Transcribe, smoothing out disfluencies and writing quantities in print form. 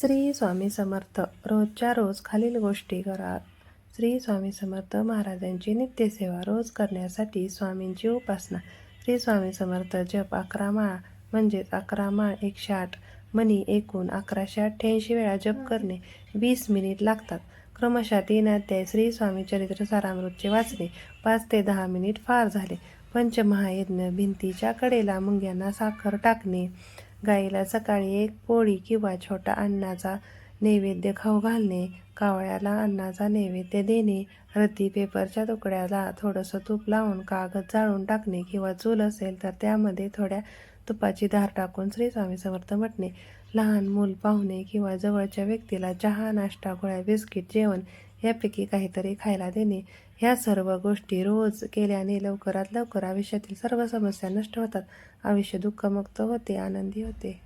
श्री स्वामी समर्थ. रोजच्या रोज खालील गोष्टी करा. श्री स्वामी समर्थ महाराजांची नित्यसेवा रोज करण्यासाठी स्वामींची उपासना. श्री स्वामी समर्थ जप 11 माळा म्हणजेच 11 माळ 108 मणी एकूण 1188 वेळा जप करणे 20 मिनिट लागतात. क्रमशः 3 अध्याय श्री स्वामी चरित्र सारामृतचे वाचणे 5 ते 10 मिनिट फार झाले. पंचमहायज्ञ. भिंतीच्या कडेला मुंग्यांना साखर टाकणे. गाईला सकाळी 1 पोळी किंवा छोटा अन्नाचा नैवेद्य खाऊ घालणे. कावळ्याला अन्नाचा नैवेद्य देणे. रद्दी पेपरच्या तुकड्याला थोडंसं तूप लावून कागद जाळून टाकणे किंवा चूल असेल तर त्यामध्ये थोड्या तुपाची धार टाकून श्री स्वामी समर्थ म्हटणे. लहान मूल, पाहुणे किंवा जवळच्या व्यक्तीला चहा, नाश्ता, गोळ्या, बिस्किट, जेवण यापैकी काहीतरी खायला देणे. ह्या सर्व गोष्टी रोज केल्याने लवकरात लवकर आयुष्यातील सर्व समस्या नष्ट होतात. आयुष्य दुःखमुक्त होते, आनंदी होते.